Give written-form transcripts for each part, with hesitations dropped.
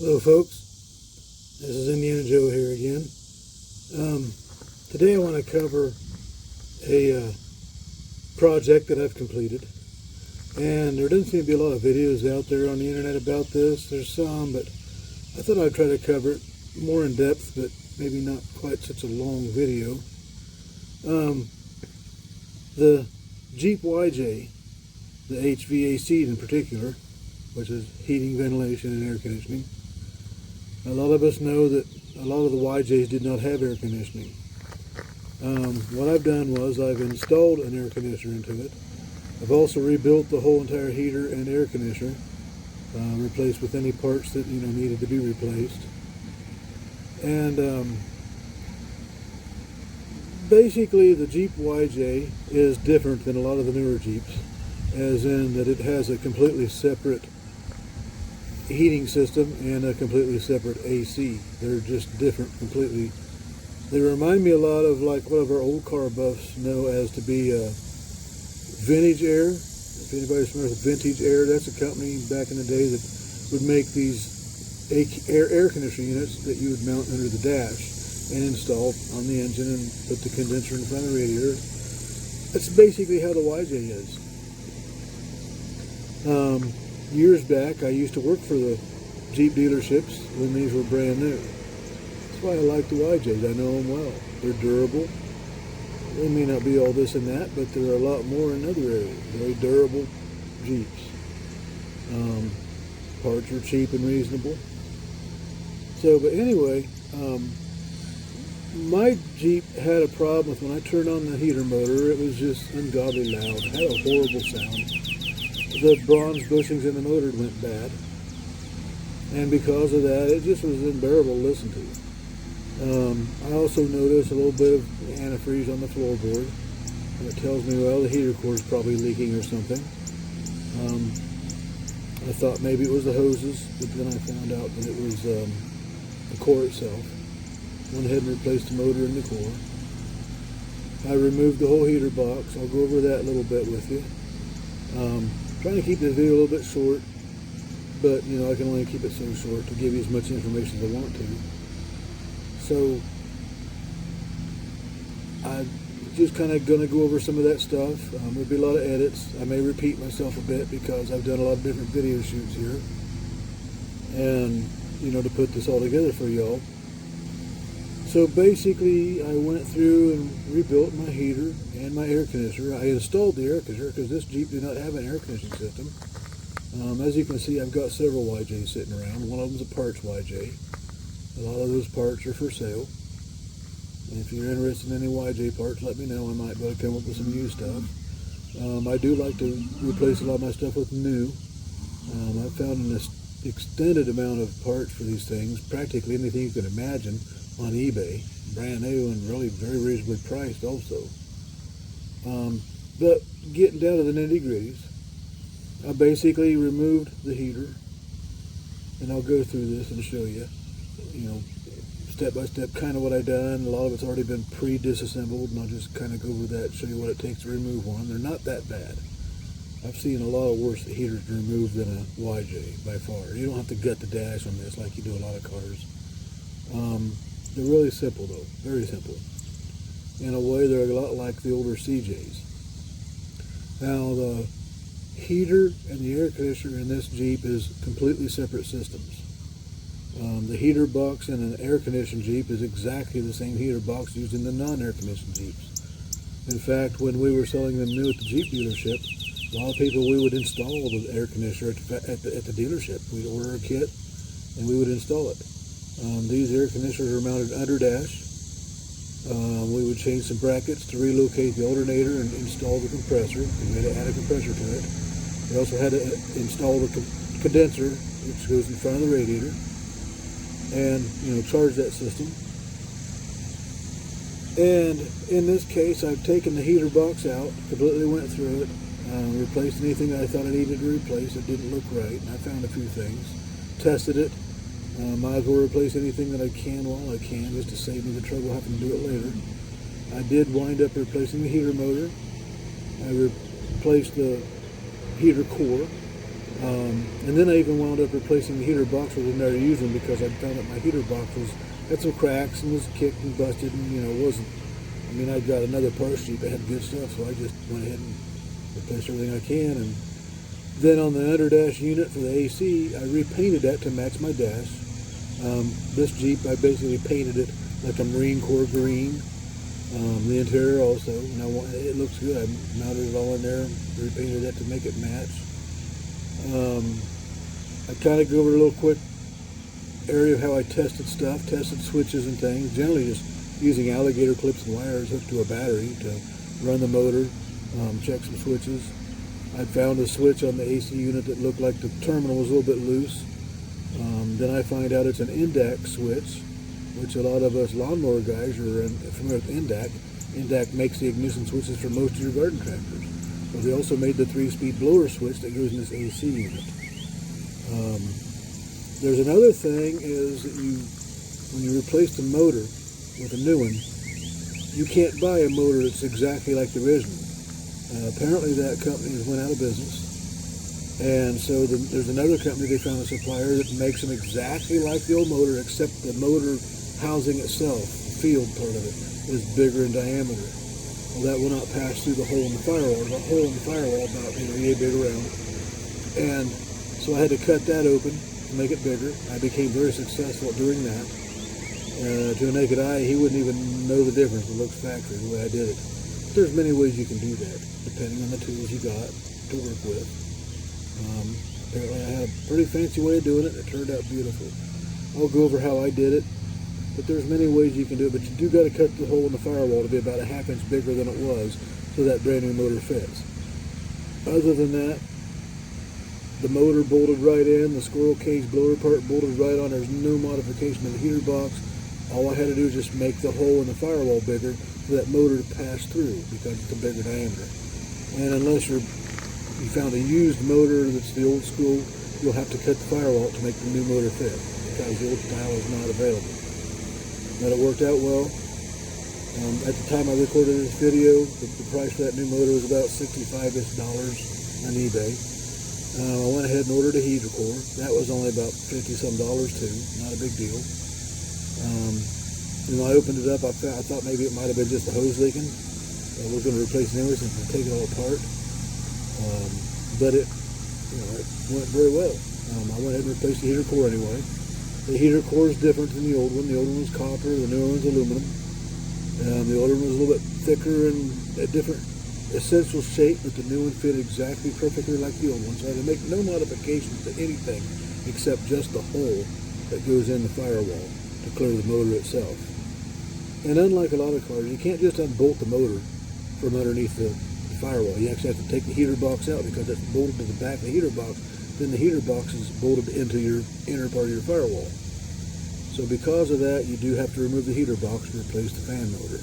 Hello folks, this is Indiana Joe here again. Today I want to cover a project that I've completed, and there doesn't seem to be a lot of videos out there on the internet about this. There's some, but I thought I'd try to cover it more in depth, but maybe not quite such a long video. The Jeep YJ, the HVAC in particular, which is heating, ventilation, and air conditioning. A lot of us know that a lot of the YJs did not have air conditioning. What I've done was I've installed an air conditioner into it. I've also rebuilt the whole entire heater and air conditioner, replaced with any parts that needed to be replaced. And basically the Jeep YJ is different than a lot of the newer Jeeps, as in that it has a completely separate heating system and a completely separate AC. They're just different completely. They remind me a lot of like one of our old car buffs know as to be Vintage Air. If anybody's familiar with Vintage Air, that's a company back in the day that would make these air conditioner units that you would mount under the dash and install on the engine and put the condenser in front of the radiator. That's basically how the YJ is. Years back, I used to work for the Jeep dealerships when these were brand new. That's why I like the YJs. I know them well. They're durable. They may not be all this and that, but there are a lot more in other areas. Very durable Jeeps. Parts are cheap and reasonable. So, but anyway, my Jeep had a problem with when I turned on the heater motor. It was just ungodly loud. It had a horrible sound. The bronze bushings in the motor went bad, and because of that, it just was unbearable to listen to. I also noticed a little bit of antifreeze on the floorboard, and it tells me, well, the heater core is probably leaking or something. I thought maybe it was the hoses, but then I found out that it was the core itself. Went ahead and replaced the motor and the core. I removed the whole heater box. I'll go over that a little bit with you. Trying to keep this video a little bit short, but I can only keep it so short to give you as much information as I want to. So I'm just kind of going to go over some of that stuff. There'll be a lot of edits. I may repeat myself a bit because I've done a lot of different video shoots here, and to put this all together for y'all. So basically, I went through and rebuilt my heater and my air conditioner. I installed the air conditioner because this Jeep did not have an air conditioning system. As you can see, I've got several YJs sitting around. One of them is a parts YJ. A lot of those parts are for sale. And if you're interested in any YJ parts, let me know. I might be able to come up with some new stuff. I do like to replace a lot of my stuff with new. I've found an extended amount of parts for these things, practically anything you can imagine, on eBay, brand new and really very reasonably priced also. But getting down to the nitty-gritties, I basically removed the heater, and I'll go through this and show you, step by step kind of what I've done. A lot of it's already been pre-disassembled, and I'll just kind of go over that and show you what it takes to remove one. They're not that bad. I've seen a lot of worse heaters to remove than a YJ by far. You don't have to gut the dash on this like you do a lot of cars. They're really simple though, very simple. In a way, they're a lot like the older CJs. Now, the heater and the air conditioner in this Jeep is completely separate systems. The heater box in an air-conditioned Jeep is exactly the same heater box used in the non-air-conditioned Jeeps. In fact, when we were selling them new at the Jeep dealership, a lot of people, we would install the air conditioner at the dealership. We'd order a kit, and we would install it. These air conditioners are mounted under dash. We would change some brackets to relocate the alternator and install the compressor. We had to add a compressor to it. We also had to install the condenser, which goes in front of the radiator, and charge that system. And in this case, I've taken the heater box out, completely went through it, replaced anything that I thought I needed to replace that didn't look right, and I found a few things, tested it. Might as well replace anything that I can while I can, just to save me the trouble of having to do it later. I did wind up replacing the heater motor. I replaced the heater core, And then I even wound up replacing the heater box with another using because I found that my heater box had some cracks and was kicked and busted, and wasn't. I mean, I got another parts Jeep that had good stuff, so I just went ahead and replaced everything I can. And then on the under dash unit for the AC, I repainted that to match my dash. This Jeep, I basically painted it like a Marine Corps green. The interior also, it looks good. I mounted it all in there and repainted that to make it match. I kind of go over a little quick area of how I tested stuff, tested switches and things, generally just using alligator clips and wires hooked to a battery to run the motor, check some switches. I found a switch on the AC unit that looked like the terminal was a little bit loose. Then I find out it's an INDAC switch, which a lot of us lawnmower guys are familiar with INDAC. INDAC makes the ignition switches for most of your garden tractors. But they also made the 3-speed blower switch that goes in this AC unit. There's another thing is that when you replace the motor with a new one, you can't buy a motor that's exactly like the original. Apparently that company has went out of business. And so there's another company, they found a supplier that makes them exactly like the old motor, except the motor housing itself, the field part of it, is bigger in diameter. Well, that will not pass through the hole in the firewall. The hole in the firewall about yay big around. And so I had to cut that open to make it bigger. I became very successful at doing that. To a naked eye, he wouldn't even know the difference. It looks factory the way I did it. There's many ways you can do that, depending on the tools you got to work with. Apparently I had a pretty fancy way of doing it. It turned out beautiful. I'll go over how I did it, but there's many ways you can do it, but you do got to cut the hole in the firewall to be about a ½ inch bigger than it was so that brand new motor fits. Other than that, the motor bolted right in, the squirrel cage blower part bolted right on. There's no modification of the heater box. All I had to do is just make the hole in the firewall bigger for that motor to pass through because it's a bigger diameter. And unless you found a used motor that's the old school, you'll have to cut the firewall to make the new motor fit because the old style is not available. But it worked out well. At the time I recorded this video, the price for that new motor was about $65-ish on eBay. I went ahead and ordered a heater core. That was only about $50-some too, not a big deal. When I opened it up, I thought maybe it might have been just a hose leaking. I was going to replace it anyway since I take it all apart. But it went very well. I went ahead and replaced the heater core anyway. The heater core is different than the old one. The old one was copper, the new one was aluminum. The old one was a little bit thicker and a different essential shape, but the new one fit exactly perfectly like the old one. So I had to make no modifications to anything except just the hole that goes in the firewall to clear the motor itself. And unlike a lot of cars, you can't just unbolt the motor from underneath the firewall. You actually have to take the heater box out because it's bolted to the back of the heater box. Then the heater box is bolted into your inner part of your firewall. So because of that, you do have to remove the heater box to replace the fan motor.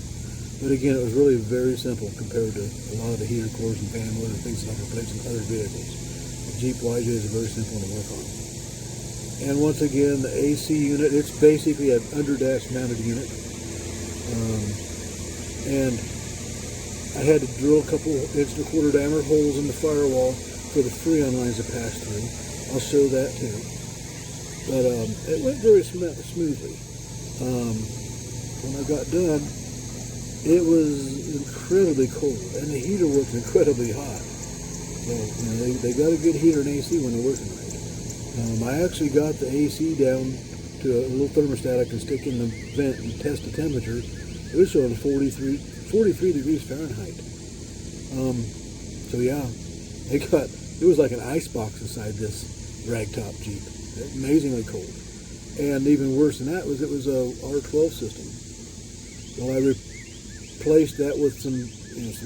But again, it was really very simple compared to a lot of the heater cores and fan motor and things that I've replaced in other vehicles. The Jeep YJ is very simple to work on. And once again, the AC unit, it's basically an under-dash mounted unit. And I had to drill a couple inch-and-a-quarter diameter holes in the firewall for the Freon lines to pass through. I'll show that too. But it went very smoothly. When I got done, it was incredibly cold, and the heater worked incredibly hot. So they got a good heater and AC when they're working right. I actually got the AC down to a little thermostat I can stick in the vent and test the temperature. It was showing 43 degrees Fahrenheit. So yeah, it was like an ice box inside this ragtop Jeep. Amazingly cold. And even worse than that was it was a R12 system. Well, I replaced that with some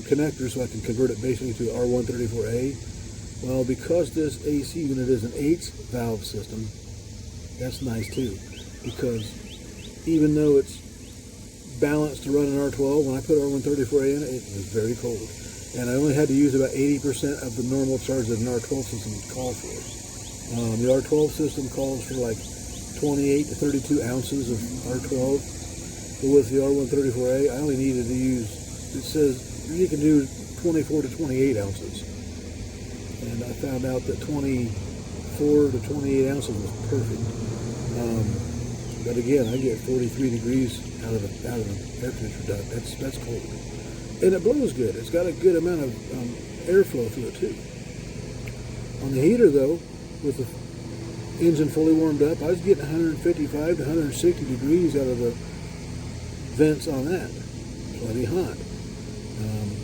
connectors so I can convert it basically to R134A. Well, because this AC unit is an 8-valve system, that's nice too. Because even though it's balanced to run an R12, when I put R134A in it, it was very cold. And I only had to use about 80% of the normal charge that an R12 system would call for. The R12 system calls for like 28 to 32 ounces of R12. But with the R134A, I only needed to use, it says you can do 24 to 28 ounces. And I found out that 28 24 to 28 ounces was perfect. But again, I get 43 degrees out of the air conditioner duct. That's cold, and it blows good. It's got a good amount of airflow through it too. On the heater though, with the engine fully warmed up, I was getting 155 to 160 degrees out of the vents on that. Plenty hot.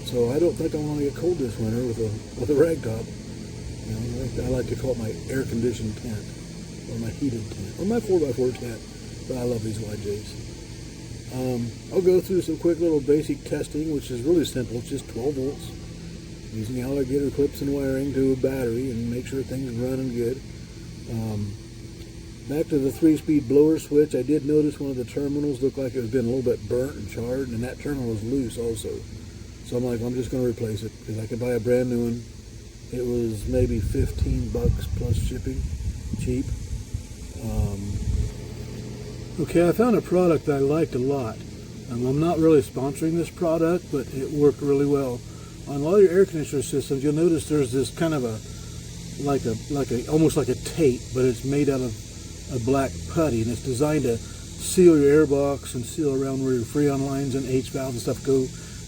So I don't think I want to get cold this winter with a rag top. You know, I like to call it my air conditioned tent, or my heated tent, or my 4x4 tent. But I love these YJs. I'll go through some quick little basic testing, which is really simple. It's just 12 volts, using alligator clips and wiring to a battery, and make sure things are running good. Back to the 3-speed blower switch, I did notice one of the terminals looked like it was been a little bit burnt and charred, and that terminal was loose also. So I'm like, I'm just going to replace it, because I could buy a brand new one. It was maybe $15 plus shipping, cheap. Okay, I found a product that I liked a lot. I'm not really sponsoring this product, but it worked really well. On a lot of your air conditioner systems, you'll notice there's this kind of almost like a tape, but it's made out of a black putty, and it's designed to seal your air box and seal around where your freon lines and H valves and stuff go,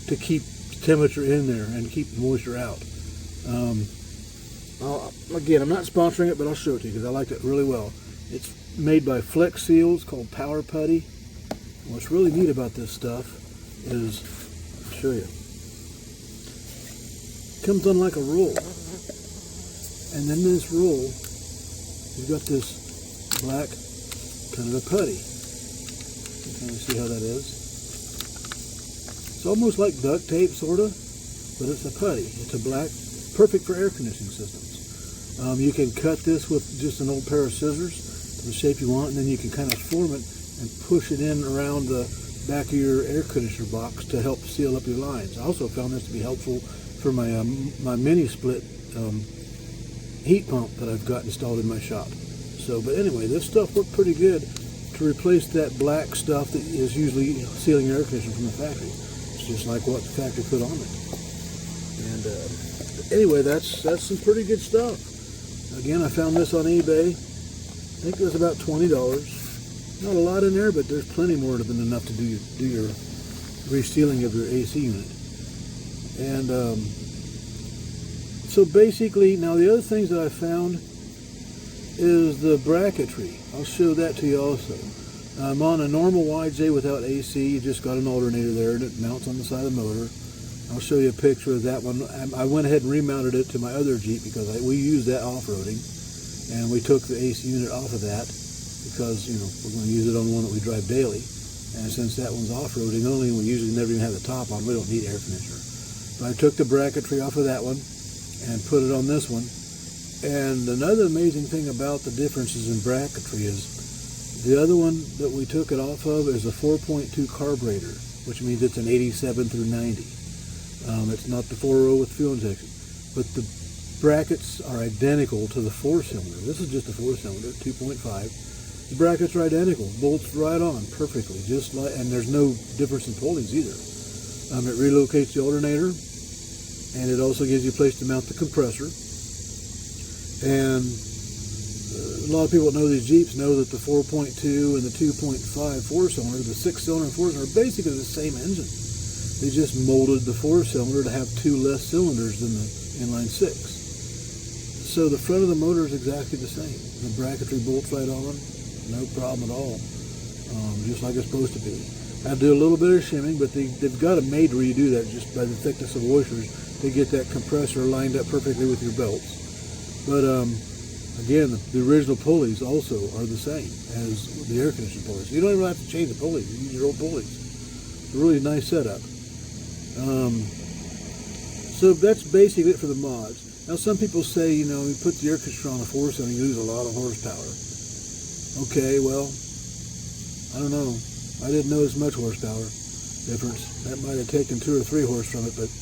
to keep temperature in there and keep moisture out. Again, I'm not sponsoring it, but I'll show it to you because I liked it really well. It's made by Flex Seals, called Power Putty. What's really neat about this stuff is, I'll show you, it comes on like a roll, and then this roll, you've got this black kind of a putty. You can kind of see how that is. It's almost like duct tape, sort of, but it's a putty. It's a black, perfect for air conditioning systems. You can cut this with just an old pair of scissors to the shape you want, and then you can kind of form it and push it in around the back of your air conditioner box to help seal up your lines. I also found this to be helpful for my my mini split heat pump that I've got installed in my shop. So, but anyway, this stuff worked pretty good to replace that black stuff that is usually sealing your air conditioner from the factory. It's just like what the factory put on it. And anyway, that's some pretty good stuff. Again, I found this on eBay. I think it was about $20. Not a lot in there, but there's plenty more than enough to do your resealing of your AC unit. And so basically, now the other things that I found is the bracketry. I'll show that to you also. I'm on a normal YJ without AC. You just got an alternator there and it mounts on the side of the motor. I'll show you a picture of that one. I went ahead and remounted it to my other Jeep because we use that off-roading, and we took the AC unit off of that because, you know, we're going to use it on one that we drive daily. And since that one's off-roading only, we usually never even have the top on. We don't need air conditioner. But I took the bracketry off of that one and put it on this one. And another amazing thing about the differences in bracketry is the other one that we took it off of is a 4.2 carburetor, which means it's an 87 through 90. It's not the 4.0 with fuel injection, but the brackets are identical to the 4-cylinder. This is just a 4-cylinder, 2.5. The brackets are identical, bolts right on perfectly, just like, and there's no difference in pulleys either. It relocates the alternator, and it also gives you a place to mount the compressor. And a lot of people that know these Jeeps know that the 4.2 and the 2.5 4-cylinder, the 6-cylinder and 4-cylinder, are basically the same engine. They just molded the 4-cylinder to have 2 less cylinders than the inline 6. So the front of the motor is exactly the same. The bracketry bolts right on, no problem at all, just like it's supposed to be. I do a little bit of shimming, but they've got it made where you do that just by the thickness of washers to get that compressor lined up perfectly with your belts. But again, the original pulleys also are the same as the air conditioning pulleys. You don't even have to change the pulleys. You use your old pulleys. It's a really nice setup. So that's basically it for the mods. Now some people say, you know, you put the air conditioner on a 4-cylinder, you lose a lot of horsepower. Okay, well, I don't know. I didn't notice much horsepower difference. That might have taken 2 or 3 horse from it, but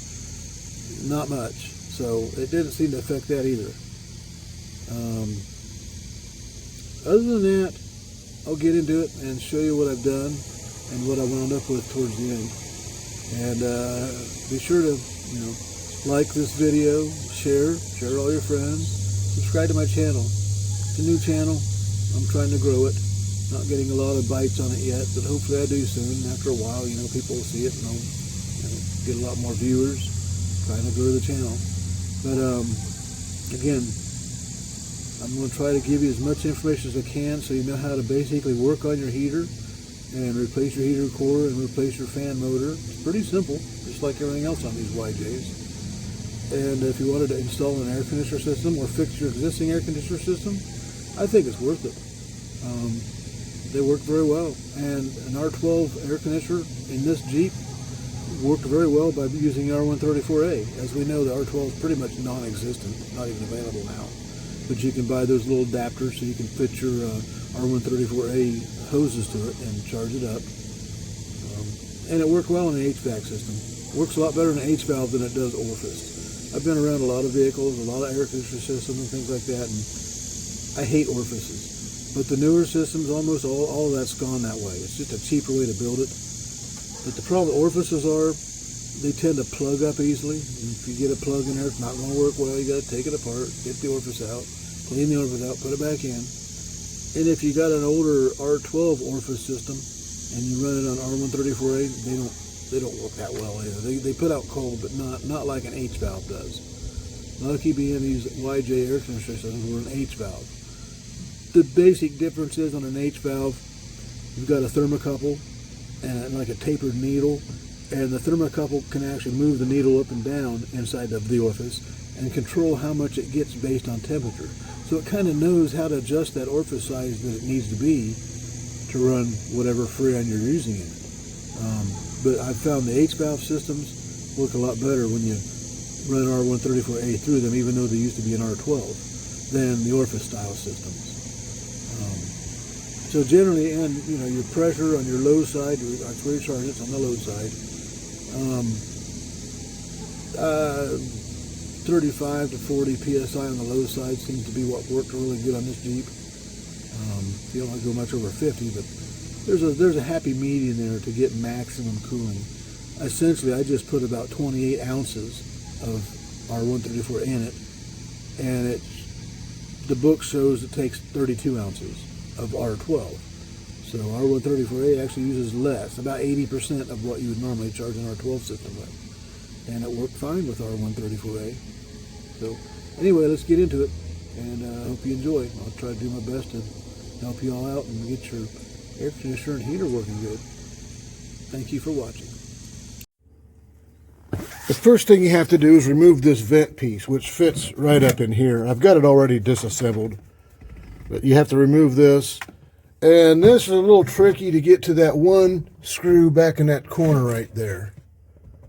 not much. So it didn't seem to affect that either. Other than that, I'll get into it and show you what I've done and what I wound up with towards the end. And be sure to, you know, like this video, share all your friends, subscribe to my channel. It's a new channel. I'm trying to grow it. Not getting a lot of bites on it yet, but hopefully I do soon. After a while, people will see it and they'll get a lot more viewers. Trying to grow the channel. But again, I'm going to try to give you as much information as I can so you know how to basically work on your heater and replace your heater core and replace your fan motor. It's pretty simple, just like everything else on these YJs. And if you wanted to install an air conditioner system or fix your existing air conditioner system, I think it's worth it. They work very well, and an R12 air conditioner in this Jeep worked very well by using R134A. As we know, the R12 is pretty much non-existent, not even available now. But you can buy those little adapters so you can fit your R134A hoses to it and charge it up. And it worked well in an HVAC system. It works a lot better in an H valve than it does orifice. I've been around a lot of vehicles, a lot of air conditioner systems and things like that, and I hate orifices. But the newer systems, almost all of that's gone that way. It's just a cheaper way to build it. But the problem with orifices are they tend to plug up easily. And if you get a plug in there, it's not going to work well. You got to take it apart, get the orifice out, clean the orifice out, put it back in. And if you got an older R12 orifice system and you run it on R134A, they don't work that well either. They put out cold, but not like an H valve does. Lucky being these YJ air conditioner systems were an H valve. The basic difference is on an H valve, you've got a thermocouple and like a tapered needle, and the thermocouple can actually move the needle up and down inside of the orifice and control how much it gets based on temperature. So it kind of knows how to adjust that orifice size that it needs to be to run whatever freon you're using in it. But I've found the H valve systems work a lot better when you run R134A through them, even though they used to be an R12, than the orifice style systems. So generally, and your pressure on your low side, that's where you charge it, it's on the low side. 35 to 40 psi on the low side seems to be what worked really good on this Jeep. You don't want to go much over 50, but there's a happy median there to get maximum cooling. Essentially, I just put about 28 ounces of R134 in it, and the book shows it takes 32 ounces of R12. So R134A actually uses less, about 80% of what you would normally charge an R12 system with. And it worked fine with R134A. So anyway, let's get into it, and I hope you enjoy. I'll try to do my best to help you all out and get your air conditioner and heater working good. Thank you for watching. The first thing you have to do is remove this vent piece, which fits right up in here. I've got it already disassembled, but you have to remove this. And this is a little tricky to get to that one screw back in that corner right there.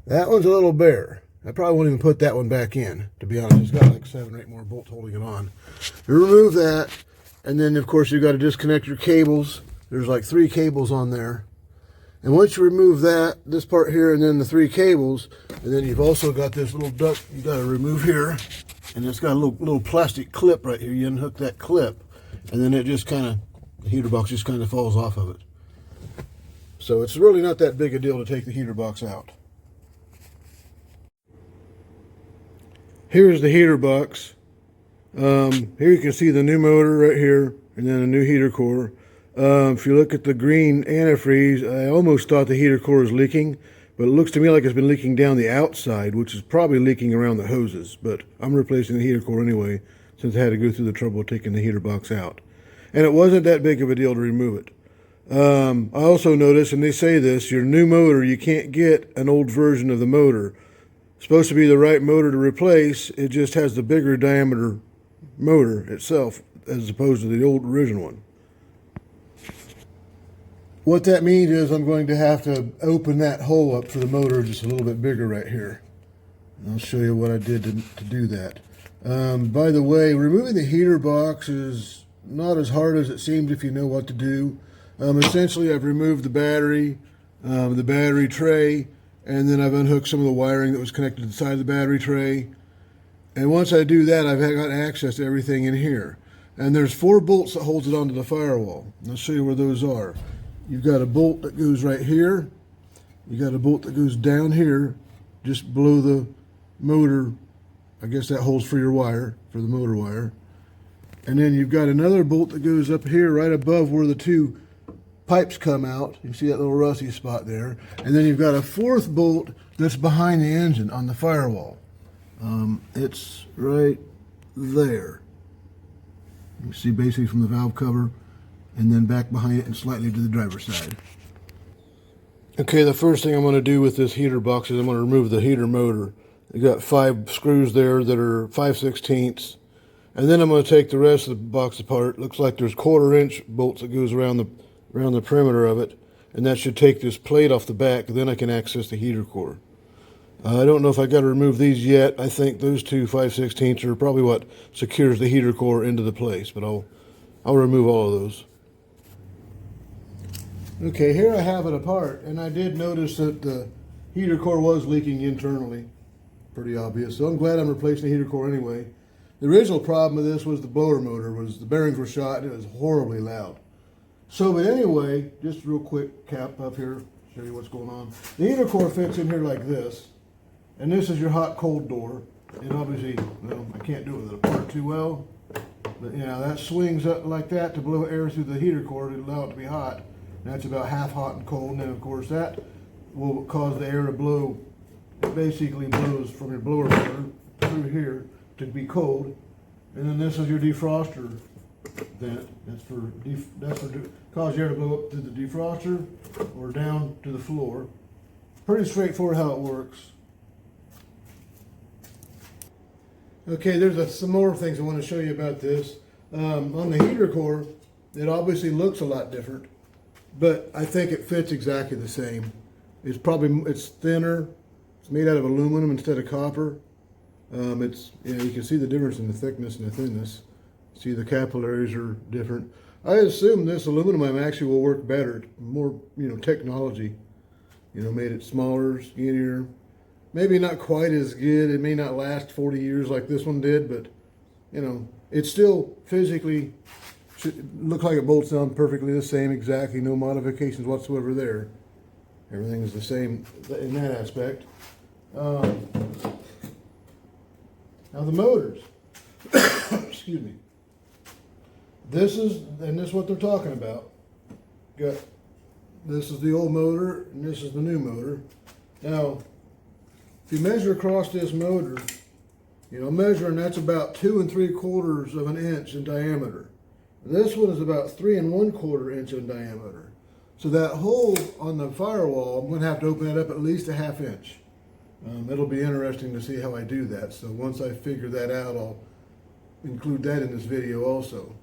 That one's a little bare. I probably won't even put that one back in, to be honest. It's got like 7 or 8 more bolts holding it on. You remove that, and then of course you've got to disconnect your cables. There's like 3 cables on there. And once you remove that, this part here, and then the 3 cables, and then you've also got this little duct you got to remove here, and it's got a little plastic clip right here. You unhook that clip, and then it just kind of, the heater box just kind of falls off of it. So it's really not that big a deal to take the heater box out. Here's the heater box. Here you can see the new motor right here, and then a new heater core. If you look at the green antifreeze, I almost thought the heater core was leaking, but it looks to me like it's been leaking down the outside, which is probably leaking around the hoses. But I'm replacing the heater core anyway, since I had to go through the trouble of taking the heater box out. And it wasn't that big of a deal to remove it. I also noticed, and they say this, your new motor, you can't get an old version of the motor. It's supposed to be the right motor to replace, it just has the bigger diameter motor itself, as opposed to the old original one. What that means is I'm going to have to open that hole up for the motor just a little bit bigger right here. And I'll show you what I did to do that. By the way, removing the heater box is not as hard as it seems if you know what to do. Essentially, I've removed the battery tray, and then I've unhooked some of the wiring that was connected to the side of the battery tray. And once I do that, I've got access to everything in here. And there's 4 bolts that holds it onto the firewall. I'll show you where those are. You've got a bolt that goes right here. You got a bolt that goes down here, just below the motor. I guess that holds for your wire, for the motor wire. And then you've got another bolt that goes up here right above where the two pipes come out. You see that little rusty spot there. And then you've got a fourth bolt that's behind the engine on the firewall. It's right there. You see basically from the valve cover and then back behind it and slightly to the driver's side. Okay, the first thing I'm going to do with this heater box is I'm going to remove the heater motor. You got 5 screws there that are 5/16, and then I'm going to take the rest of the box apart. Looks like there's 1/4-inch bolts that goes around the perimeter of it, and that should take this plate off the back. Then I can access the heater core. I don't know if I got to remove these yet. I think those two 5/16 are probably what secures the heater core into the place, but I'll remove all of those. Okay, here I have it apart, and I did notice that the heater core was leaking internally. Pretty obvious. So I'm glad I'm replacing the heater core anyway. The original problem with this was the blower motor. The bearings were shot and it was horribly loud. So, but anyway, just real quick cap up here, show you what's going on. The heater core fits in here like this, and this is your hot cold door. And obviously, well, I can't do it with it apart too well, but you know, that swings up like that to blow air through the heater core to allow it to be hot. And that's about half hot and cold, and then of course that will cause the air to blow. It basically blows from your blower motor through here to be cold, and then this is your defroster vent. That's for cause the air to blow up through the defroster or down to the floor. Pretty straightforward how it works. Okay, there's some more things I want to show you about this. On the heater core, it obviously looks a lot different, but I think it fits exactly the same. It's thinner. It's made out of aluminum instead of copper. You can see the difference in the thickness and the thinness. See, the capillaries are different. I assume this aluminum actually will work better. More, technology, made it smaller, skinnier. Maybe not quite as good. It may not last 40 years like this one did, but it still physically should look like it bolts on perfectly the same, exactly, no modifications whatsoever there. Everything is the same in that aspect. Now the motors. Excuse me. This is what they're talking about. This is the old motor, and this is the new motor. Now, if you measure across this motor, measuring, that's about 2 3/4 of an inch in diameter. This one is about 3 1/4 inch in diameter. So that hole on the firewall, I'm going to have to open it up at least a 1/2 inch. It'll be interesting to see how I do that. So once I figure that out, I'll include that in this video also.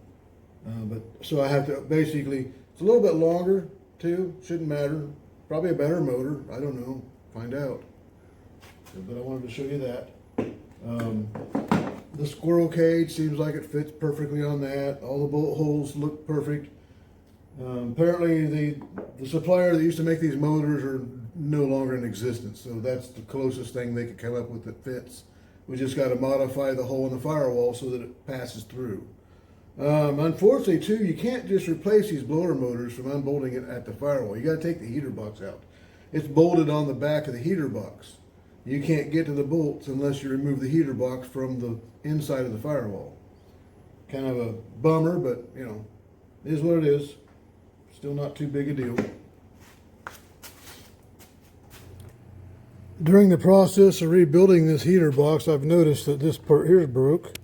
So I have to basically, it's a little bit longer too, shouldn't matter. Probably a better motor, I don't know, find out. But I wanted to show you that. The squirrel cage seems like it fits perfectly on that. All the bolt holes look perfect. Apparently the supplier that used to make these motors are no longer in existence, so that's the closest thing they could come up with that fits. We just got to modify the hole in the firewall so that it passes through. Unfortunately too, you can't just replace these blower motors from unbolting it at the firewall. You got to take the heater box out. It's bolted on the back of the heater box. You can't get to the bolts unless you remove the heater box from the inside of the firewall. Kind of a bummer, but it is what it is. Still not too big a deal. During the process of rebuilding this heater box, I've noticed that this part here is broke.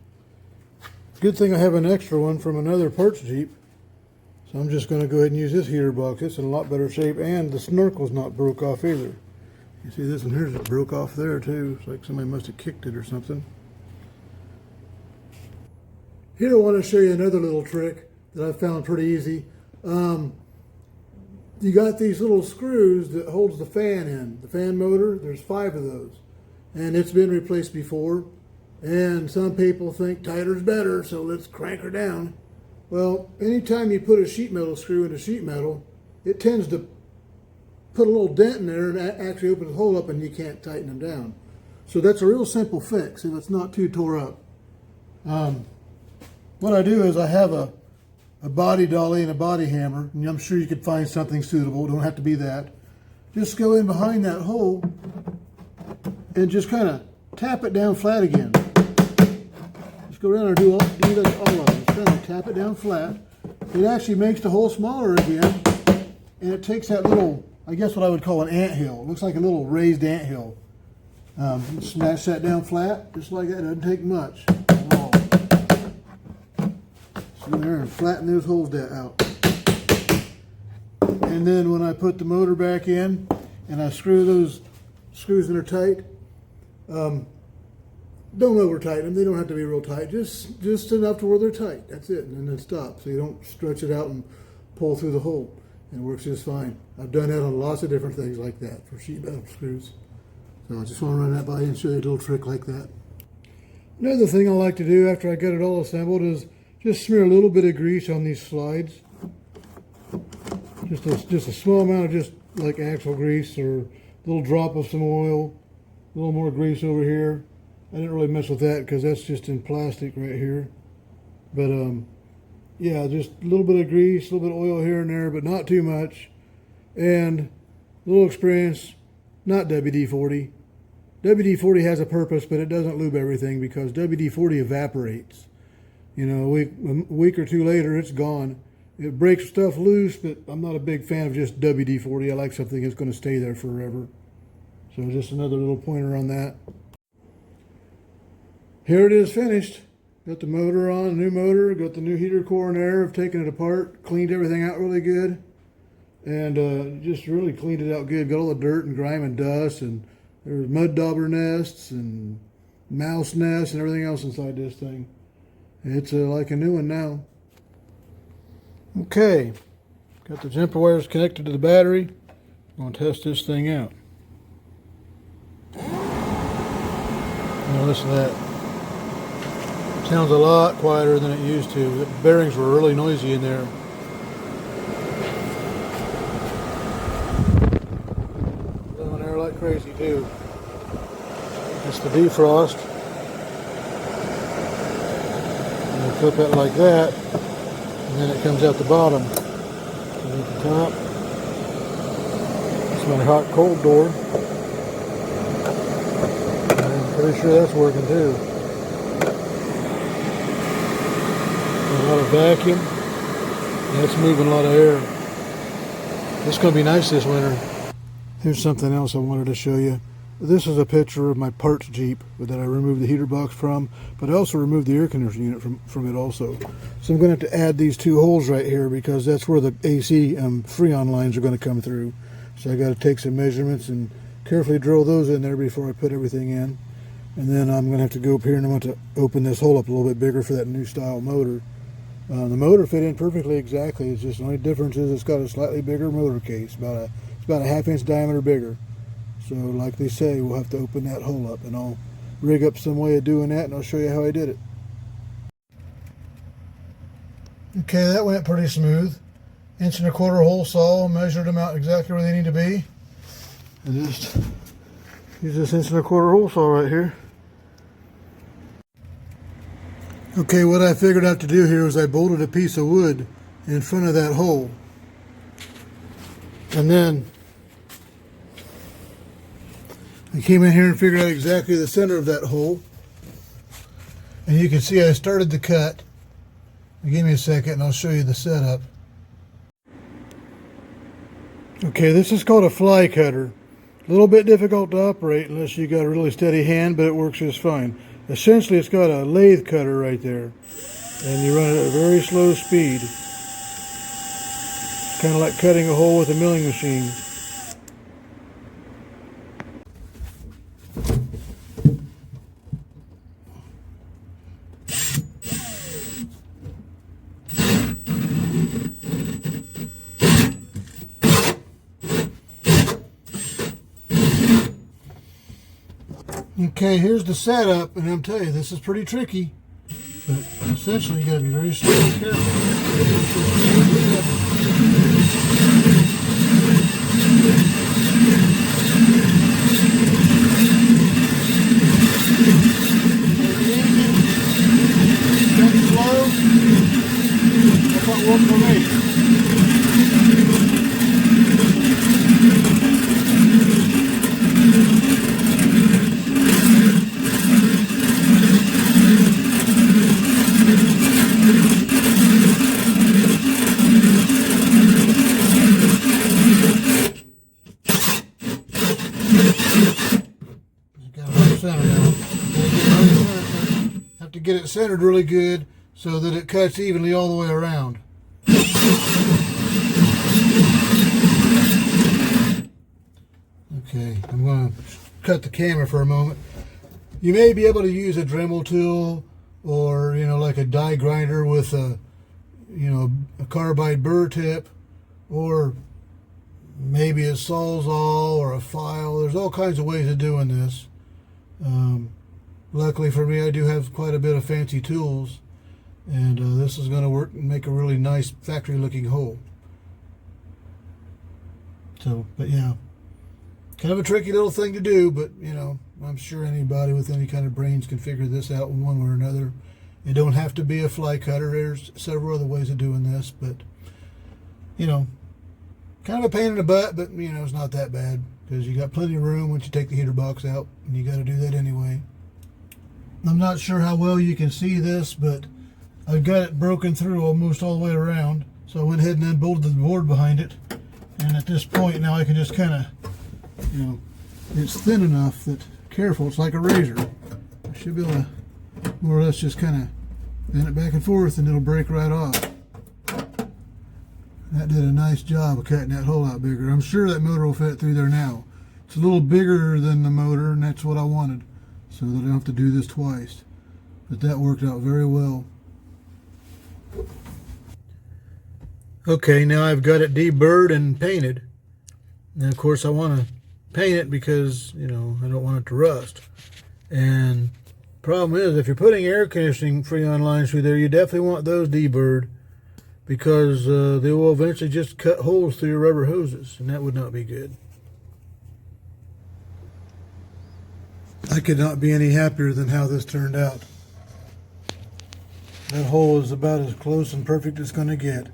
Good thing I have an extra one from another parts Jeep. So I'm just going to go ahead and use this heater box. It's in a lot better shape, and the snorkel's not broke off either. You see this one here is broke off there too. It's like somebody must have kicked it or something. Here I want to show you another little trick that I found pretty easy. You got these little screws that holds the fan in, the fan motor. There's 5 of those, and it's been replaced before. And some people think tighter's better, so let's crank her down. Well, anytime you put a sheet metal screw into sheet metal, it tends to put a little dent in there and actually opens the hole up, and you can't tighten them down. So that's a real simple fix if it's not too tore up. What I do is I have a body dolly and a body hammer, and I'm sure you could find something suitable. Don't have to be that. Just go in behind that hole and just kind of tap it down flat again. Just go around and do that all of them. kind of tap it down flat. It actually makes the hole smaller again, and it takes that little, I guess what I would call an anthill. It looks like a little raised anthill. Smash that down flat, just like that. It doesn't take much at all. So there, and flatten those holes out. And then when I put the motor back in, and I screw those screws that are tight, don't over tighten them. They don't have to be real tight. Just enough to where they're tight. That's it. And then stop. So you don't stretch it out and pull through the hole. And it works just fine. I've done that on lots of different things like that for sheet metal screws. So I just want to run that by you and show you a little trick like that. Another thing I like to do after I get it all assembled is just smear a little bit of grease on these slides. Just a small amount of just like axle grease, or a little drop of some oil, a little more grease over here. I didn't really mess with that because that's just in plastic right here. But yeah, just a little bit of grease, a little bit of oil here and there, but not too much. And a little experience, not WD-40. WD-40 has a purpose, but it doesn't lube everything because WD-40 evaporates. You know, a week or two later, it's gone. It breaks stuff loose, but I'm not a big fan of just WD-40. I like something that's going to stay there forever. So just another little pointer on that. Here it is finished. Got the motor on, new motor, got the new heater core in there. I've taken it apart, cleaned everything out really good, and just really cleaned it out good. Got all the dirt and grime and dust, and there's mud dauber nests and mouse nests and everything else inside this thing. It's like a new one now. Okay, got the jumper wires connected to the battery. I'm going to test this thing out. Now listen to that. Sounds a lot quieter than it used to. The bearings were really noisy in there. Blowing air like crazy too. It's the defrost. And you flip it like that, and then it comes out the bottom. And at the top, it's my hot cold door. And I'm pretty sure that's working too. A lot of vacuum. That's moving a lot of air. It's going to be nice this winter. Here's something else I wanted to show you. This is a picture of my parts Jeep that I removed the heater box from, but I also removed the air conditioning unit from it also. So I'm going to have to add these two holes right here because that's where the AC Freon lines are going to come through. So I got to take some measurements and carefully drill those in there before I put everything in. And then I'm going to have to go up here and I want to open this hole up a little bit bigger for that new style motor. The motor fit in perfectly exactly. It's just the only difference is it's got a slightly bigger motor case, it's about a ½ inch diameter bigger. So like they say, we'll have to open that hole up, and I'll rig up some way of doing that, and I'll show you how I did it. Okay, that went pretty smooth. 1¼ inch hole saw, measured them out exactly where they need to be, and just use this 1¼ inch hole saw right here. Okay, what I figured out to do here was I bolted a piece of wood in front of that hole. And then I came in here and figured out exactly the center of that hole. And you can see I started the cut. Give me a second and I'll show you the setup. Okay, this is called a fly cutter. A little bit difficult to operate unless you got a really steady hand, but it works just fine. Essentially, it's got a lathe cutter right there, and you run it at a very slow speed. It's kind of like cutting a hole with a milling machine. Okay, here's the setup, and I'm telling you, this is pretty tricky. But essentially, you got to be very slow and careful. Very slow. That's what worked for me. Have to get it centered really good so that it cuts evenly all the way around. Okay, I'm going to cut the camera for a moment. You may be able to use a Dremel tool, or like a die grinder with a a carbide burr tip, or maybe a Sawzall or a file. There's all kinds of ways of doing this. Luckily for me, I do have quite a bit of fancy tools, and this is going to work and make a really nice factory looking hole. So, but yeah, kind of a tricky little thing to do, but I'm sure anybody with any kind of brains can figure this out in one way or another. You don't have to be a fly cutter. There's several other ways of doing this, but kind of a pain in the butt, but it's not that bad, because you got plenty of room once you take the heater box out, and you got to do that anyway. I'm not sure how well you can see this, but I've got it broken through almost all the way around, so I went ahead and unbolted the board behind it, and at this point now I can just kind of, it's thin enough that, careful, it's like a razor. I should be able to more or less just kind of bend it back and forth, and it'll break right off. That did a nice job of cutting that hole out bigger. I'm sure that motor will fit through there now. It's a little bigger than the motor, and that's what I wanted, so that I don't have to do this twice. But that worked out very well. Okay, now I've got it deburred and painted. And of course I want to paint it because, I don't want it to rust. And problem is, if you're putting air conditioning Freon lines through there, you definitely want those deburred, because they will eventually just cut holes through your rubber hoses, and that would not be good. I could not be any happier than how this turned out. That hole is about as close and perfect as it's going to get.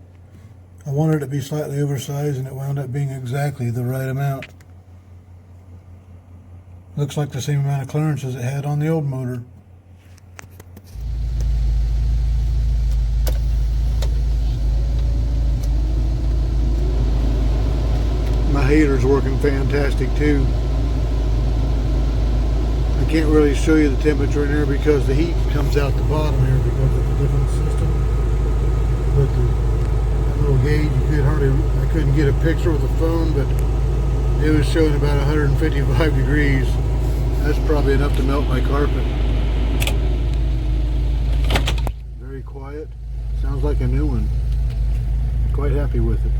I wanted it to be slightly oversized, and it wound up being exactly the right amount. Looks like the same amount of clearance as it had on the old motor. My heater's working fantastic too. I can't really show you the temperature in here because the heat comes out the bottom here because of the different system. But that little gauge, I couldn't get a picture with the phone, but it was showing about 155 degrees. That's probably enough to melt my carpet. Very quiet. Sounds like a new one. Quite happy with it.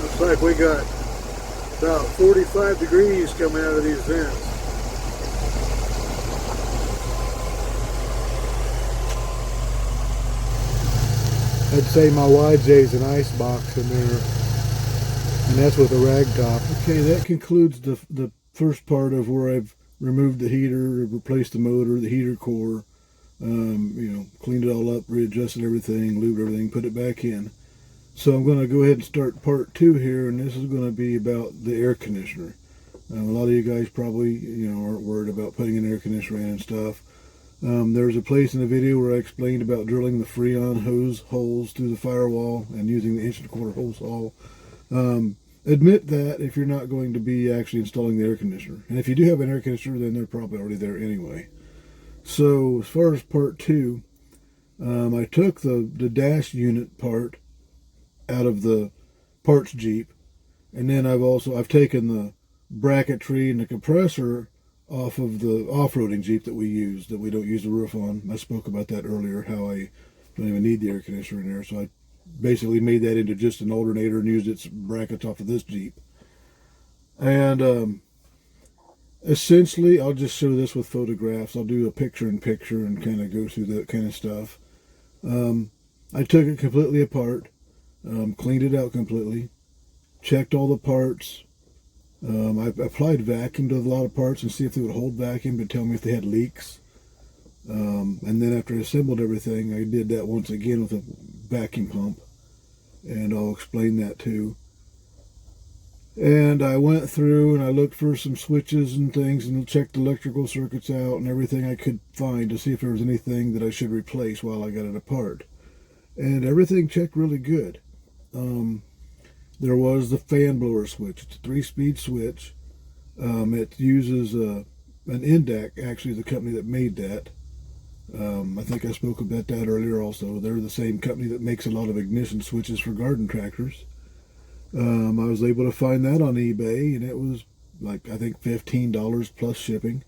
Looks like we got about 45 degrees coming out of these vents. I'd say my YJ is an ice box in there, and that's with a rag top. Okay, that concludes the first part of where I've removed the heater, replaced the motor, the heater core, cleaned it all up, readjusted everything, lubed everything, put it back in. So I'm going to go ahead and start part 2 here, and this is going to be about the air conditioner. A lot of you guys probably aren't worried about putting an air conditioner in and stuff. There's a place in the video where I explained about drilling the Freon hose holes through the firewall and using the 1 1/4 hose saw. Admit that if you're not going to be actually installing the air conditioner. And if you do have an air conditioner, then they're probably already there anyway. So as far as part 2, I took the dash unit part out of the parts Jeep, and then I've taken the bracketry and the compressor off of the off-roading Jeep that we use, that we don't use the roof on. I spoke about that earlier, how I don't even need the air conditioner in there. So I basically made that into just an alternator and used its brackets off of this Jeep. And essentially, I'll just show this with photographs. I'll do a picture-in-picture and kind of go through that kind of stuff. I took it completely apart, cleaned it out completely, checked all the parts. I applied vacuum to a lot of parts and see if they would hold vacuum, but tell me if they had leaks. And then after I assembled everything, I did that once again with a vacuum pump, and I'll explain that too. And I went through and I looked for some switches and things and checked the electrical circuits out and everything I could find to see if there was anything that I should replace while I got it apart. And everything checked really good. There was the fan blower switch. It's a 3-speed switch. It uses an Indac, actually the company that made that. I think I spoke about that earlier also. They're the same company that makes a lot of ignition switches for garden tractors. I was able to find that on eBay, and it was like, I think, $15 plus shipping.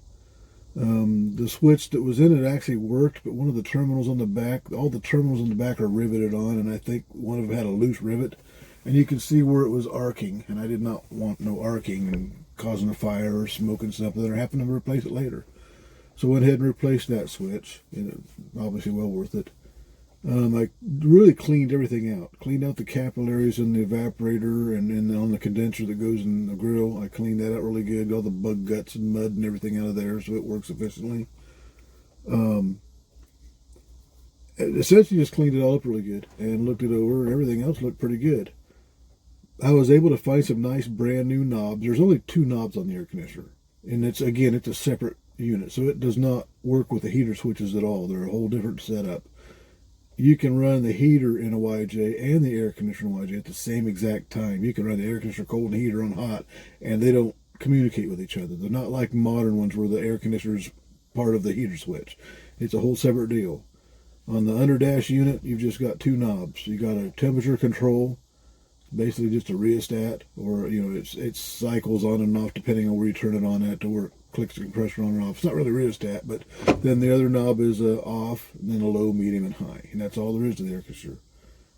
The switch that was in it actually worked, but one of the terminals on the back, all the terminals on the back are riveted on, and I think one of them had a loose rivet, and you can see where it was arcing, and I did not want no arcing and causing a fire or smoke and stuff, and I happened to replace it later. So I went ahead and replaced that switch, and it obviously well worth it. I really cleaned everything out. Cleaned out the capillaries in the evaporator and on the condenser that goes in the grill. I cleaned that out really good. Got all the bug guts and mud and everything out of there so it works efficiently. Essentially just cleaned it all up really good and looked it over, and everything else looked pretty good. I was able to find some nice brand new knobs. There's only 2 knobs on the air conditioner. And it's a separate unit. So it does not work with the heater switches at all. They're a whole different setup. You can run the heater in a YJ and the air conditioner in a YJ at the same exact time. You can run the air conditioner cold and the heater on hot, and they don't communicate with each other. They're not like modern ones where the air conditioner is part of the heater switch. It's a whole separate deal. On the underdash unit, you've just got 2 knobs. You got a temperature control, basically just a rheostat, or it cycles on and off depending on where you turn it on at to where it clicks the compressor on and off. It's not really a rheostat, but then the other knob is off, and then a low, medium, and high, and that's all there is to the air conditioner.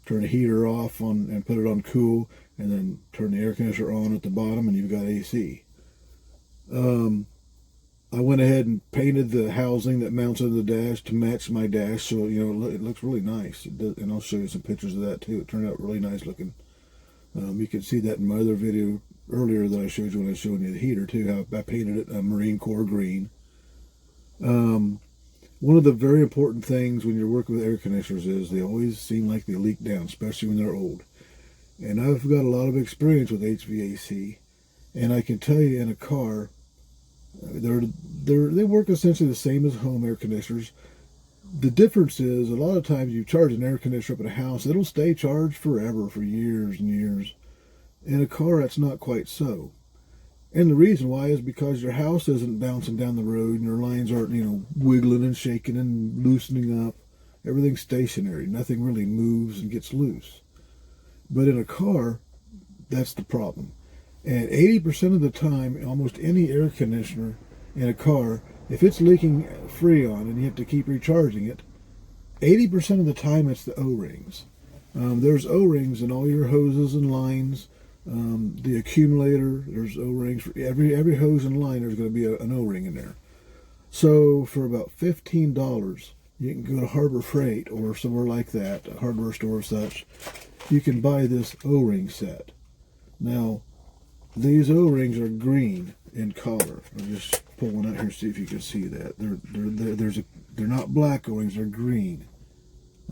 Turn the heater off on and put it on cool, and then turn the air conditioner on at the bottom, and you've got AC. I went ahead and painted the housing that mounts on the dash to match my dash, so it looks really nice. And I'll show you some pictures of that too. It turned out really nice looking. You can see that in my other video earlier that I showed you when I was showing you the heater too, how I painted it a Marine Corps green. One of the very important things when you're working with air conditioners is they always seem like they leak down, especially when they're old. And I've got a lot of experience with HVAC, and I can tell you in a car, they work essentially the same as home air conditioners. The difference is a lot of times you charge an air conditioner up at a house, it'll stay charged forever, for years and years. In a car, that's not quite so. And the reason why is because your house isn't bouncing down the road and your lines aren't, wiggling and shaking and loosening up. Everything's stationary. Nothing really moves and gets loose. But in a car, that's the problem. And 80% of the time, almost any air conditioner in a car, if it's leaking Freon and you have to keep recharging it, 80% of the time it's the O-rings. There's O-rings in all your hoses and lines. The accumulator, there's O-rings for every hose and line. There's going to be an O-ring in there. So for about $15, you can go to Harbor Freight or somewhere like that, a hardware store or such. You can buy this O-ring set. Now, these O-rings are green in color. I'll just pull one out here, see if you can see that. They're not black O-rings. They're green.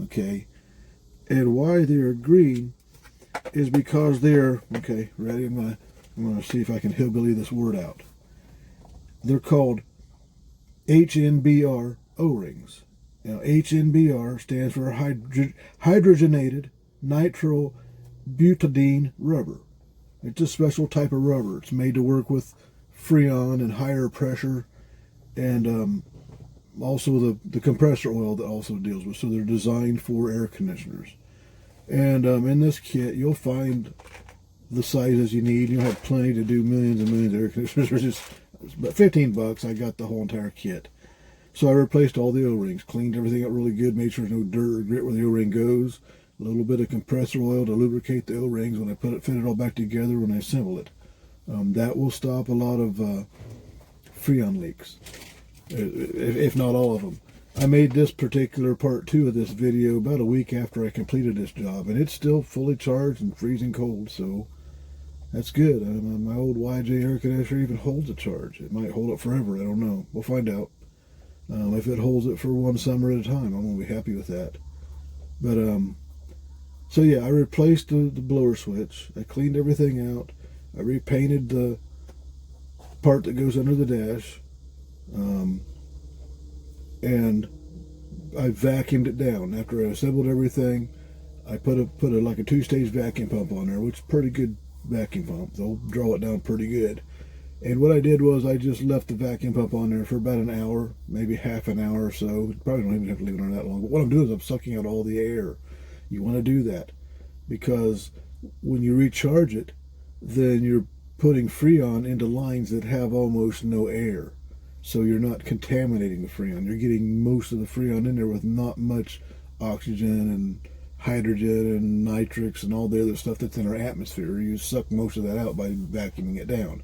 Okay, and why they're green is because they're ready. I'm gonna see if I can hillbilly this word out. They're called HNBR O-rings. Now, HNBR stands for hydrogenated nitro butadiene rubber. It's a special type of rubber. It's made to work with Freon and higher pressure, and also the compressor oil that also deals with. So they're designed for air conditioners. And in this kit, you'll find the sizes you need. You'll have plenty to do millions and millions of air conditioners. But $15, I got the whole entire kit. So I replaced all the O-rings, cleaned everything up really good, made sure there's no dirt or grit where the O-ring goes. A little bit of compressor oil to lubricate the O-rings when I fit it all back together when I assemble it. That will stop a lot of Freon leaks, if not all of them. I made this particular part 2 of this video about a week after I completed this job, and it's still fully charged and freezing cold, so that's good. My old YJ air conditioner even holds a charge. It might hold it forever, I don't know. We'll find out. If it holds it for one summer at a time, I'm going to be happy with that. But, so yeah, I replaced the blower switch. I cleaned everything out. I repainted the part that goes under the dash. And I vacuumed it down. After I assembled everything, I put a like a 2-stage vacuum pump on there, which is a pretty good vacuum pump. They'll draw it down pretty good. And what I did was I just left the vacuum pump on there for about an hour, maybe half an hour or so. Probably don't even have to leave it on that long. But what I'm doing is I'm sucking out all the air. You want to do that because when you recharge it, then you're putting Freon into lines that have almost no air. So you're not contaminating the Freon. You're getting most of the Freon in there with not much oxygen and hydrogen and nitrics and all the other stuff that's in our atmosphere. You suck most of that out by vacuuming it down.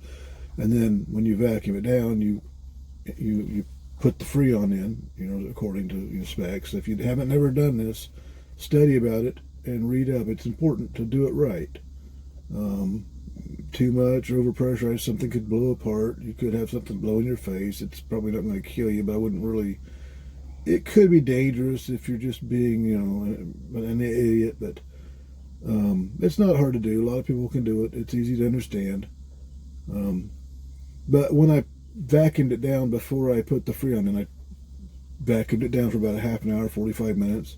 And then when you vacuum it down, you put the Freon in, according to your specs. If you haven't never done this, study about it and read up. It's important to do it right. Too much, overpressurized, something could blow apart. You could have something blow in your face. It's probably not going to kill you, but I wouldn't really. It could be dangerous if you're just being, an idiot. But it's not hard to do. A lot of people can do it. It's easy to understand. But when I vacuumed it down before I put the Freon in, I vacuumed it down for about a half an hour, 45 minutes,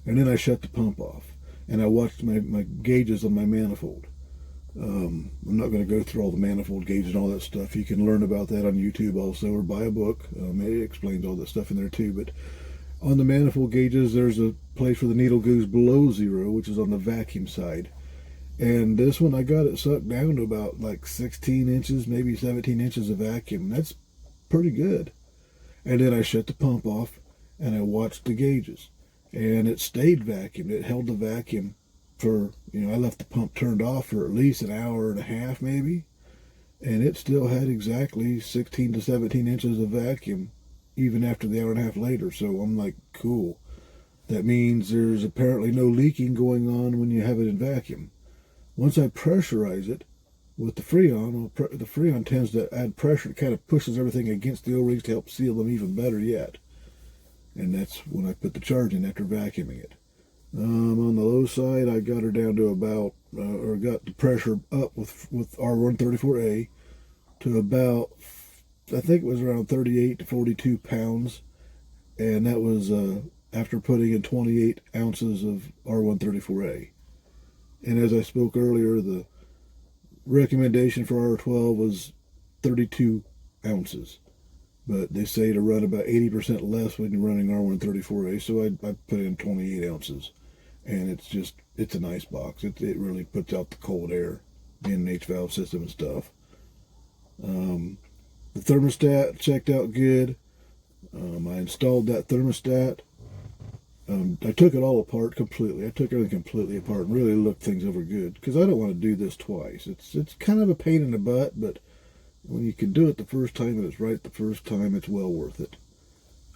and then I shut the pump off. And I watched my gauges on my manifold. I'm not going to go through all the manifold gauges and all that stuff. You can learn about that on YouTube also, or buy a book. It explains all that stuff in there too. But on the manifold gauges, there's a place where the needle goes below 0, which is on the vacuum side. And this one, I got it sucked down to about like 16 inches, maybe 17 inches of vacuum. That's pretty good. And then I shut the pump off, and I watched the gauges. And it stayed vacuumed. It held the vacuum for, I left the pump turned off for at least an hour and a half maybe, and it still had exactly 16 to 17 inches of vacuum even after the hour and a half later. So I'm like, cool. That means there's apparently no leaking going on when you have it in vacuum. Once I pressurize it with the Freon, the Freon tends to add pressure. It kind of pushes everything against the O-rings to help seal them even better yet. And that's when I put the charge in after vacuuming it. On the low side, I got her down to about, or got the pressure up with R134A to about, I think it was around 38 to 42 pounds. And that was after putting in 28 ounces of R134A. And as I spoke earlier, the recommendation for R12 was 32 ounces. But they say to run about 80% less when you're running R134A, so I put in 28 ounces. And it's a nice box. It really puts out the cold air in the H valve system and stuff. The thermostat checked out good. I installed that thermostat. I took it all apart completely. I took everything completely apart and really looked things over good, because I don't want to do this twice. It's kind of a pain in the butt, but when you can do it the first time and it's right the first time, it's well worth it.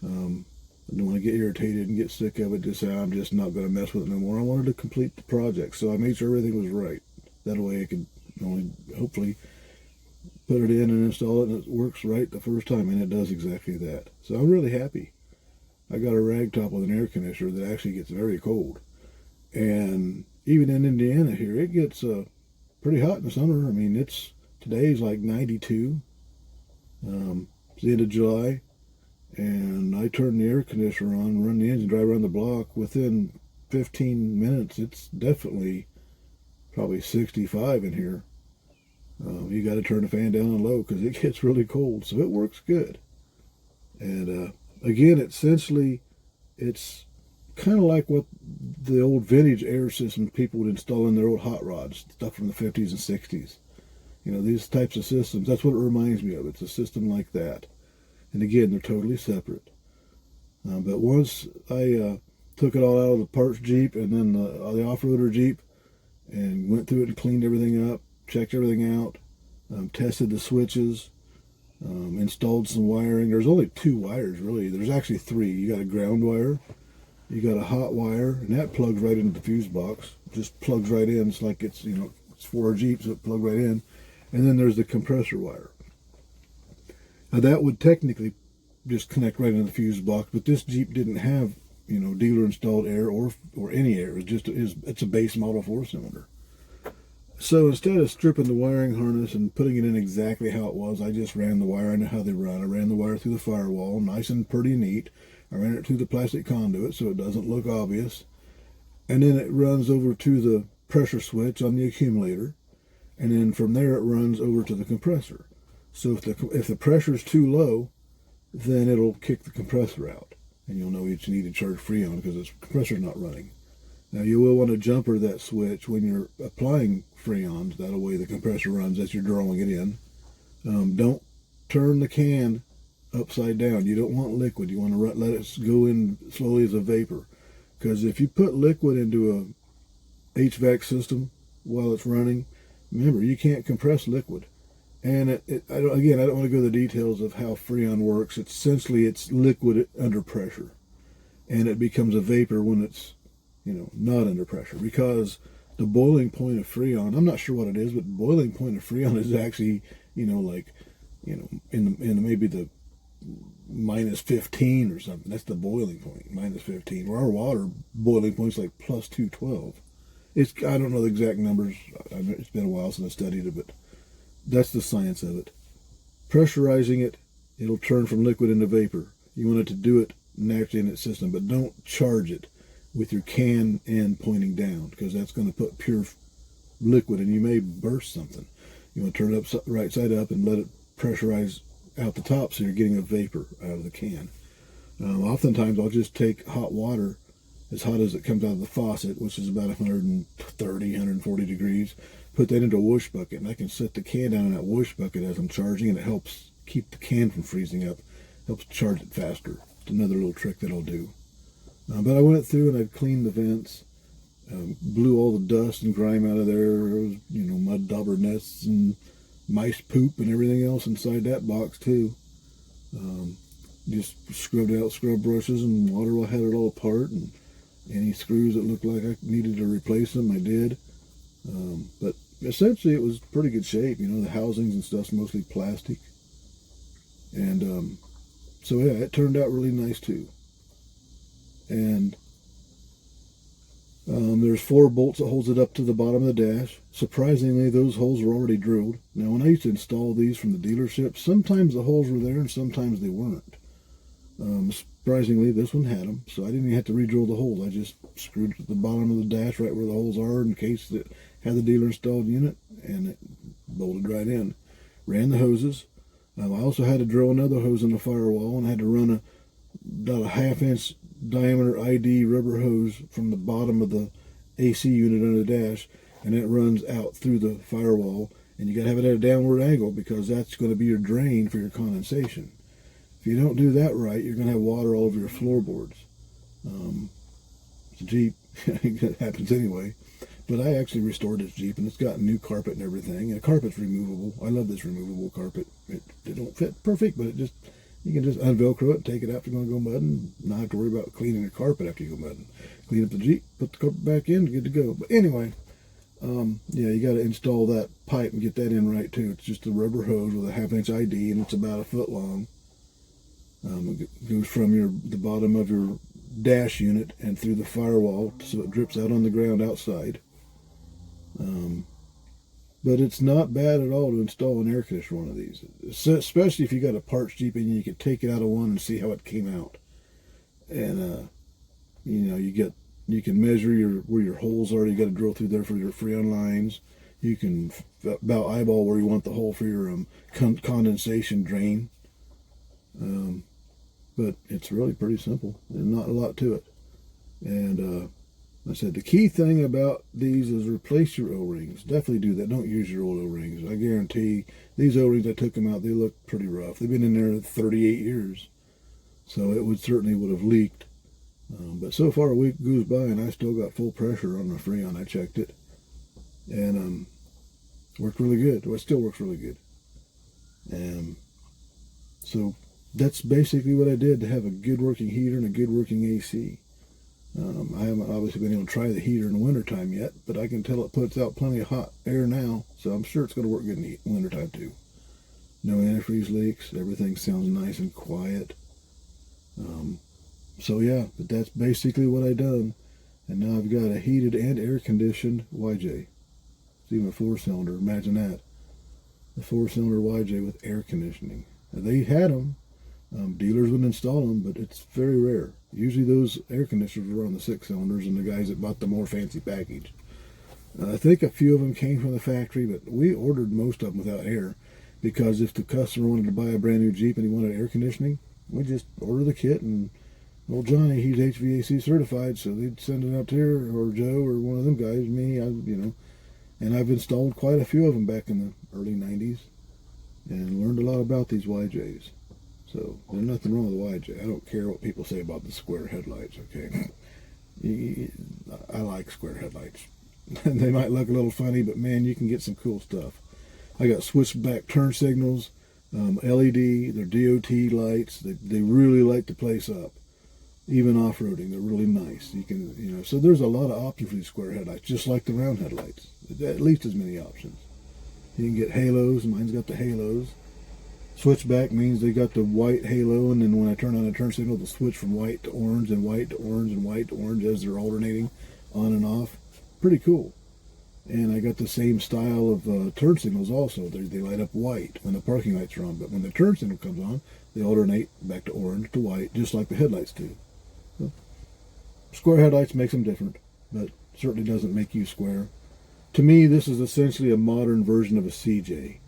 I don't want to get irritated and get sick of it. Just say, I'm just not going to mess with it no more. I wanted to complete the project, so I made sure everything was right. That way I could only hopefully put it in and install it, and it works right the first time, and it does exactly that. So I'm really happy. I got a rag top with an air conditioner that actually gets very cold. And even in Indiana here, it gets pretty hot in the summer. I mean, today's like 92. It's the end of July. And I turn the air conditioner on, run the engine, drive around the block. Within 15 minutes, it's definitely probably 65 in here. You got to turn the fan down and low because it gets really cold. So it works good. And again, essentially, it's kind of like what the old vintage air system people would install in their old hot rods, stuff from the 50s and 60s. These types of systems, that's what it reminds me of. It's a system like that. And again, they're totally separate. But once I took it all out of the parts Jeep and then the off-roader Jeep and went through it and cleaned everything up, checked everything out, tested the switches, installed some wiring. There's only 2 wires, really. There's actually 3. You got a ground wire, you got a hot wire, and that plugs right into the fuse box. Just plugs right in. It's like it's for a Jeep, so it plugs right in. And then there's the compressor wire. Now that would technically just connect right into the fuse box. But this Jeep didn't have, dealer installed air or any air. It's a base model 4-cylinder. So instead of stripping the wiring harness and putting it in exactly how it was, I just ran the wire. I know how they run. I ran the wire through the firewall, nice and pretty neat. I ran it through the plastic conduit so it doesn't look obvious. And then it runs over to the pressure switch on the accumulator. And then from there it runs over to the compressor. So if the pressure is too low, then it'll kick the compressor out. And you'll know you need to charge Freon because the compressor's not running. Now you will want to jumper that switch when you're applying Freon. That way the compressor runs as you're drawing it in. Don't turn the can upside down. You don't want liquid. You want to let it go in slowly as a vapor. Because if you put liquid into a HVAC system while it's running, remember, you can't compress liquid. And I don't want to go into the details of how Freon works. It's liquid under pressure. And it becomes a vapor when it's not under pressure, because the boiling point of Freon, I'm not sure what it is, but the boiling point of Freon is actually, in maybe the minus 15 or something. That's the boiling point, minus 15. Where our water boiling point is like plus 212. I don't know the exact numbers. It's been a while since I studied it, but that's the science of it. Pressurizing it, it'll turn from liquid into vapor. You want it to do it naturally in its system, but don't charge it with your can end pointing down, because that's going to put pure liquid and you may burst something. You want to turn it right side up and let it pressurize out the top so you're getting a vapor out of the can. Oftentimes I'll just take hot water, as hot as it comes out of the faucet, which is about 130, 140 degrees, put that into a whoosh bucket, and I can set the can down in that whoosh bucket as I'm charging, and it helps keep the can from freezing up, helps charge it faster. It's another little trick that I'll do. But I went through and I cleaned the vents, blew all the dust and grime out of there. There was, mud dauber nests and mice poop and everything else inside that box too. Just scrubbed out scrub brushes and water had it all apart, and any screws that looked like I needed to replace them, I did. But essentially it was pretty good shape. The housings and stuff's mostly plastic. And so yeah, it turned out really nice too. And there's 4 bolts that holds it up to the bottom of the dash. Surprisingly, those holes were already drilled. Now, when I used to install these from the dealership, sometimes the holes were there and sometimes they weren't. Surprisingly, this one had them, so I didn't even have to re-drill the holes. I just screwed to the bottom of the dash right where the holes are in case it had the dealer installed unit, and it bolted right in. Ran the hoses. I also had to drill another hose in the firewall, and I had to run about a 1/2 inch diameter ID rubber hose from the bottom of the AC unit under the dash, and it runs out through the firewall, and you got to have it at a downward angle because that's going to be your drain for your condensation. If you don't do that right, you're going to have water all over your floorboards. It's a Jeep. It happens anyway. But I actually restored this Jeep, and it's got new carpet and everything, and the carpet's removable. I love this removable carpet. It don't fit perfect, but you can just unvelcro it and take it out if you're going to go mudding. Not have to worry about cleaning the carpet after you go mudding. Clean up the Jeep, put the carpet back in, good to go. But anyway, you got to install that pipe and get that in right too. It's just a rubber hose with a 1/2 inch ID, and it's about 1 foot long. It goes from the bottom of your dash unit and through the firewall, so it drips out on the ground outside. But it's not bad at all to install an air conditioner one of these, especially if you got a parts Jeep and you can take it out of one and see how it came out. And you can measure where your holes are. You got to drill through there for your Freon lines. You can about eyeball where you want the hole for your condensation drain. But it's really pretty simple and not a lot to it. And I said the key thing about these is replace your O-rings. Definitely do that. Don't use your old O-rings. I guarantee these O-rings, I took them out, they look pretty rough. They've been in there 38 years. So it certainly would have leaked. But so far a week goes by and I still got full pressure on my Freon. I checked it. And worked really good. Well, it still works really good. And so that's basically what I did to have a good working heater and a good working AC. I haven't obviously been able to try the heater in the wintertime yet, but I can tell it puts out plenty of hot air now, so I'm sure it's going to work good in the wintertime too. No antifreeze leaks, everything sounds nice and quiet. So yeah, but that's basically what I done. And now I've got a heated and air-conditioned YJ. It's even a 4-cylinder. Imagine that. A 4-cylinder YJ with air conditioning. Now, they had them. Dealers would install them, but it's very rare. Usually those air conditioners are on the 6-cylinders and the guys that bought the more fancy package. I think a few of them came from the factory, but we ordered most of them without air, because if the customer wanted to buy a brand new Jeep and he wanted air conditioning, we just order the kit, and old Johnny, he's HVAC certified, so they'd send it up here, or Joe, or one of them guys, me, and I've installed quite a few of them back in the early 90s and learned a lot about these YJs. So there's nothing wrong with the YJ. I don't care what people say about the square headlights, okay? I like square headlights. They might look a little funny, but man, you can get some cool stuff. I got switchback turn signals, LED, they're DOT lights. They really light the place up. Even off-roading, they're really nice. You can, so there's a lot of options for these square headlights, just like the round headlights. At least as many options. You can get halos. Mine's got the halos. Switchback means they got the white halo, and then when I turn on a turn signal, they'll switch from white to orange and white to orange and white to orange as they're alternating on and off. Pretty cool. And I got the same style of turn signals also. They light up white when the parking lights are on, but when the turn signal comes on, they alternate back to orange to white, just like the headlights do. So, square headlights makes them different, but certainly doesn't make you square. To me, this is essentially a modern version of a CJ.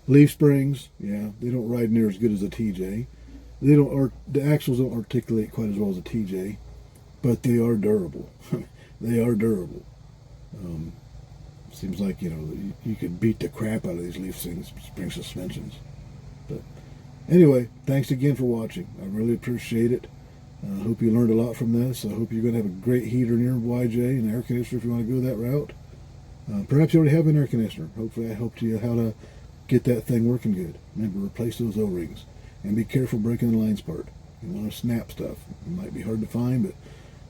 Leaf springs, yeah, they don't ride near as good as a TJ. The axles don't articulate quite as well as a TJ, but they are durable. They are durable. Seems like, you could beat the crap out of these leaf spring suspensions. But anyway, thanks again for watching. I really appreciate it. I hope you learned a lot from this. I hope you're going to have a great heater in your YJ and air conditioner if you want to go that route. Perhaps you already have an air conditioner. Hopefully I helped you how to get that thing working good. Remember, replace those O-rings. And be careful breaking the lines apart. You want to snap stuff. It might be hard to find, but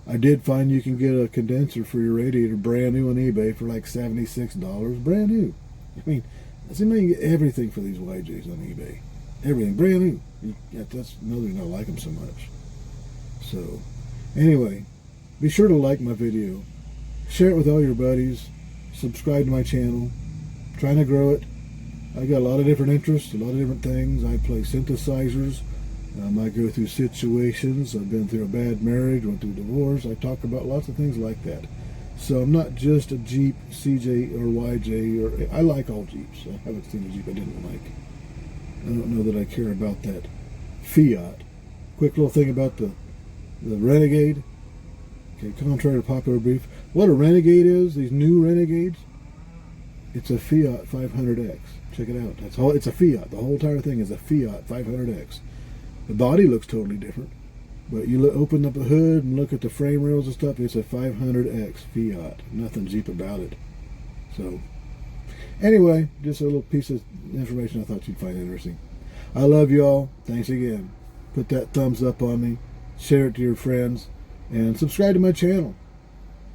I did find you can get a condenser for your radiator brand new on eBay for like $76. Brand new. I mean, you can get everything for these YJs on eBay. Everything. Brand new. That's another reason I like them so much. So, anyway, be sure to like my video. Share it with all your buddies. Subscribe to my channel. Trying to grow it. I got a lot of different interests, a lot of different things. I play synthesizers. I go through situations. I've been through a bad marriage, went through a divorce. I talk about lots of things like that. So I'm not just a Jeep, CJ, or YJ. I like all Jeeps. I haven't seen a Jeep I didn't like. I don't know that I care about that Fiat. Quick little thing about the Renegade. Okay, contrary to popular belief, what a Renegade is, these new Renegades, it's a Fiat 500X. Check it out. It's a Fiat. The whole entire thing is a Fiat 500X. The body looks totally different, but you open up the hood and look at the frame rails and stuff, it's a 500X Fiat. Nothing Jeep about it. So, anyway, just a little piece of information I thought you'd find interesting. I love y'all. Thanks again. Put that thumbs up on me. Share it to your friends. And subscribe to my channel.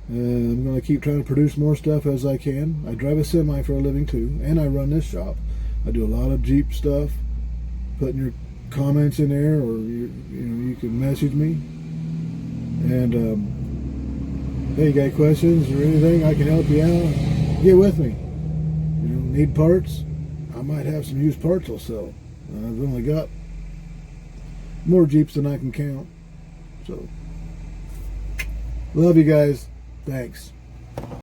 I'm going to keep trying to produce more stuff as I can. I drive a semi for a living too, and I run this shop. I do a lot of Jeep stuff. Putting your comments in there, or you can message me. And hey, you got questions or anything, I can help you out. Get with me. Need parts? I might have some used parts I'll sell. I've only got more Jeeps than I can count. So, love you guys. Thanks.